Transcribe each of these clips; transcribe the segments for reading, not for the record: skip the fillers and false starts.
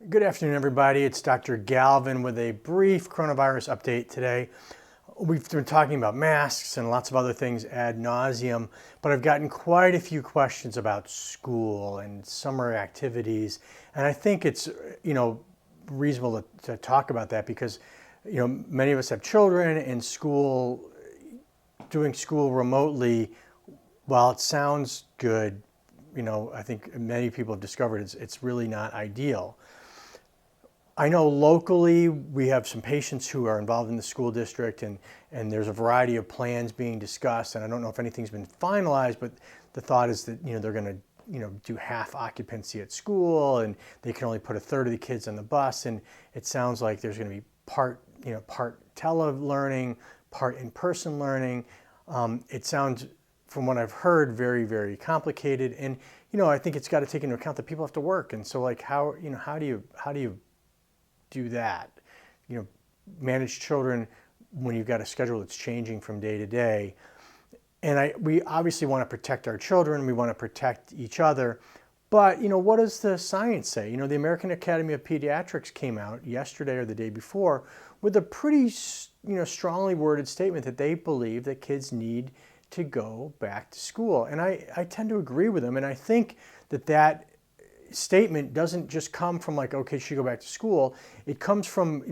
Good afternoon, everybody. It's Dr. Galvin with a brief coronavirus update today. We've been talking about masks and lots of other things ad nauseum, but I've gotten quite a few questions about school and summer activities, and I think it's reasonable to talk about that because many of us have children in school. Doing school remotely, while it sounds good, I think many people have discovered it's really not ideal. I know locally we have some patients who are involved in the school district, and there's a variety of plans being discussed, and I don't know if anything's been finalized, but the thought is that they're going to do half occupancy at school, and they can only put a third of the kids on the bus, and it sounds like there's going to be part tele-learning, part in-person learning. It sounds, from what I've heard, very, very complicated, and I think it's got to take into account that people have to work, and so like how do you do that? Manage children when you've got a schedule that's changing from day to day. And we obviously want to protect our children, we want to protect each other, but what does the science say? The American Academy of Pediatrics came out yesterday or the day before with a pretty strongly worded statement that they believe that kids need to go back to school. And I tend to agree with them, and I think that statement doesn't just come from like, okay, should go back to school. It comes from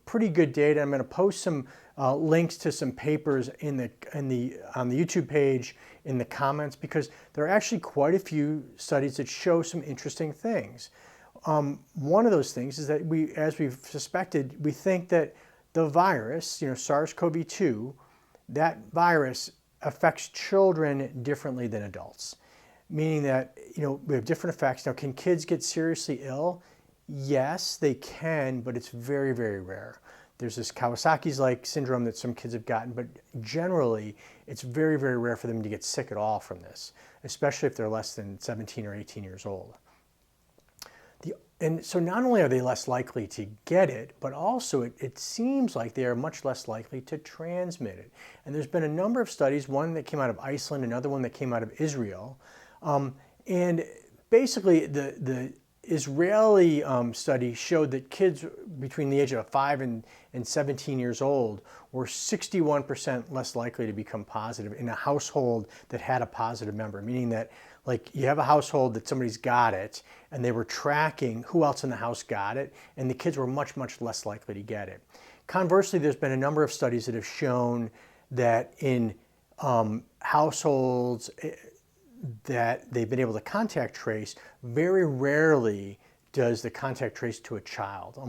pretty good data. I'm going to post some links to some papers on the YouTube page in the comments, because there are actually quite a few studies that show some interesting things. One of those things is that as we've suspected, we think that the virus, SARS-CoV-2, that virus affects children differently than adults. Meaning that, we have different effects. Now, can kids get seriously ill? Yes, they can, but it's very, very rare. There's this Kawasaki's-like syndrome that some kids have gotten, but generally, it's very, very rare for them to get sick at all from this, especially if they're less than 17 or 18 years old. And so not only are they less likely to get it, but also it seems like they are much less likely to transmit it. And there's been a number of studies, one that came out of Iceland, another one that came out of Israel. And basically, the Israeli study showed that kids between the age of 5 and 17 years old were 61% less likely to become positive in a household that had a positive member, meaning that like you have a household that somebody's got it, and they were tracking who else in the house got it, and the kids were much, much less likely to get it. Conversely, there's been a number of studies that have shown that in households that they've been able to contact trace, very rarely does the contact trace to a child,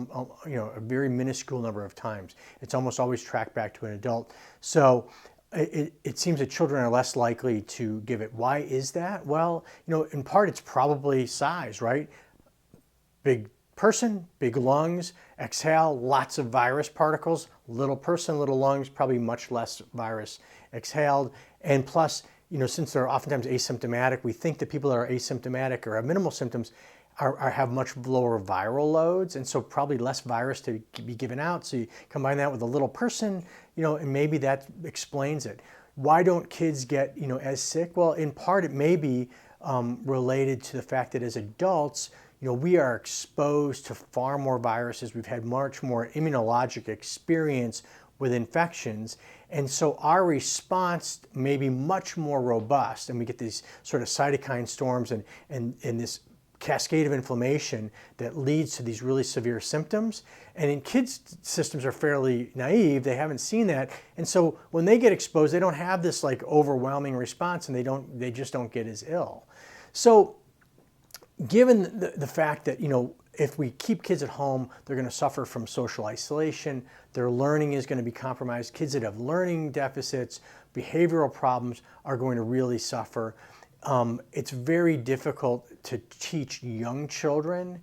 a very minuscule number of times. It's almost always tracked back to an adult. So it seems that children are less likely to give it. Why is that? Well, in part it's probably size, right? Big person, big lungs, exhale, lots of virus particles. Little person, little lungs, probably much less virus exhaled. And plus, since they're oftentimes asymptomatic, we think that people that are asymptomatic or have minimal symptoms have much lower viral loads, and so probably less virus to be given out. So you combine that with a little person, and maybe that explains it. Why don't kids get, as sick? Well, in part it may be related to the fact that as adults, we are exposed to far more viruses. We've had much more immunologic experience with infections, and so our response may be much more robust, and we get these sort of cytokine storms and this cascade of inflammation that leads to these really severe symptoms. And in kids' systems are fairly naive, they haven't seen that, and so when they get exposed, they don't have this like overwhelming response, and they just don't get as ill. So given the fact that if we keep kids at home, they're going to suffer from social isolation, their learning is going to be compromised. Kids that have learning deficits, behavioral problems are going to really suffer. It's very difficult to teach young children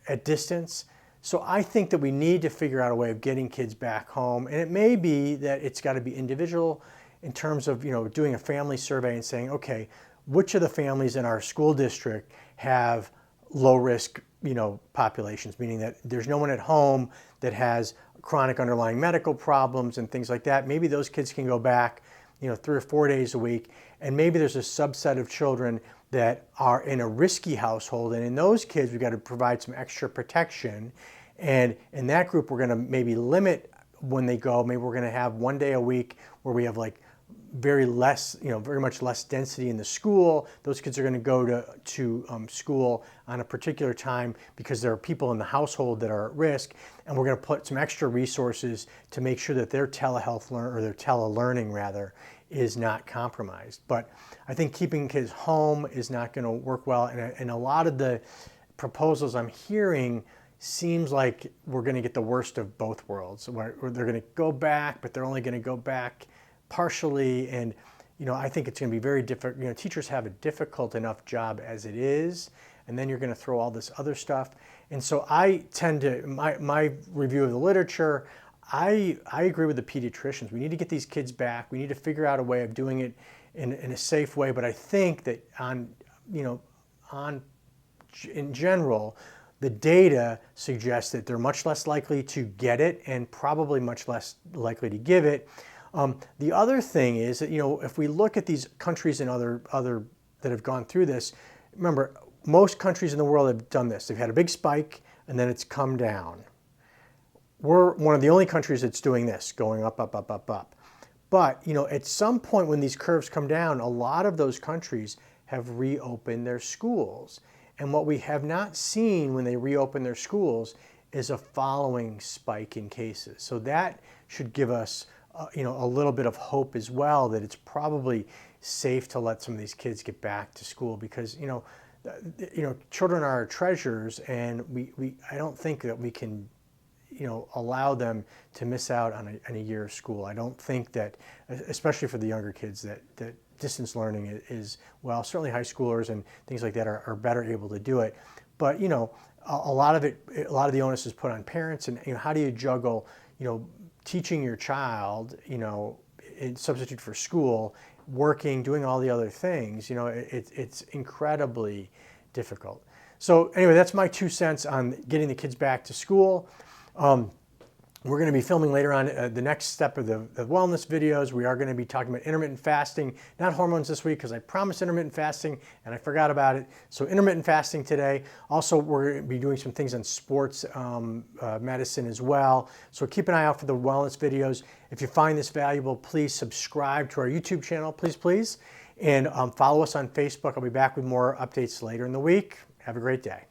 at distance. So I think that we need to figure out a way of getting kids back home. And it may be that it's got to be individual in terms of doing a family survey and saying, okay, which of the families in our school district have low risk populations, meaning that there's no one at home that has chronic underlying medical problems and things like that. Maybe those kids can go back 3 or 4 days a week, and maybe there's a subset of children that are in a risky household. And in those kids, we've got to provide some extra protection. And in that group, we're going to maybe limit when they go. Maybe we're going to have 1 day a week where we have like very much less density in the school. Those kids are going to go to school on a particular time because there are people in the household that are at risk, and we're going to put some extra resources to make sure that their telehealth or their telelearning rather is not compromised. But I think keeping kids home is not going to work well, and a lot of the proposals I'm hearing seems like we're going to get the worst of both worlds, where they're going to go back, but they're only going to go back partially. And I think it's going to be very difficult. Teachers have a difficult enough job as it is, and then you're going to throw all this other stuff. And so I tend to, my review of the literature, I agree with the pediatricians. We need to get these kids back. We need to figure out a way of doing it in a safe way. But I think that in general, the data suggests that they're much less likely to get it and probably much less likely to give it. The other thing is that, if we look at these countries and other that have gone through this, remember, most countries in the world have done this. They've had a big spike and then it's come down. We're one of the only countries that's doing this, going up, up, up, up, up. But, at some point when these curves come down, a lot of those countries have reopened their schools. And what we have not seen when they reopen their schools is a following spike in cases. So that should give us a little bit of hope as well, that it's probably safe to let some of these kids get back to school, because children are our treasures, and I don't think that we can allow them to miss out on a year of school. I don't think that, especially for the younger kids, that distance learning is, well, certainly high schoolers and things like that are better able to do it. But a lot of the onus is put on parents, and how do you juggle teaching your child in substitute for school, working, doing all the other things. It's incredibly difficult. So anyway, that's my 2 cents on getting the kids back to school. We're going to be filming later on the next step of the wellness videos. We are going to be talking about intermittent fasting, not hormones this week, because I promised intermittent fasting and I forgot about it. So intermittent fasting today. Also, we're going to be doing some things on sports medicine as well. So keep an eye out for the wellness videos. If you find this valuable, please subscribe to our YouTube channel, please. And follow us on Facebook. I'll be back with more updates later in the week. Have a great day.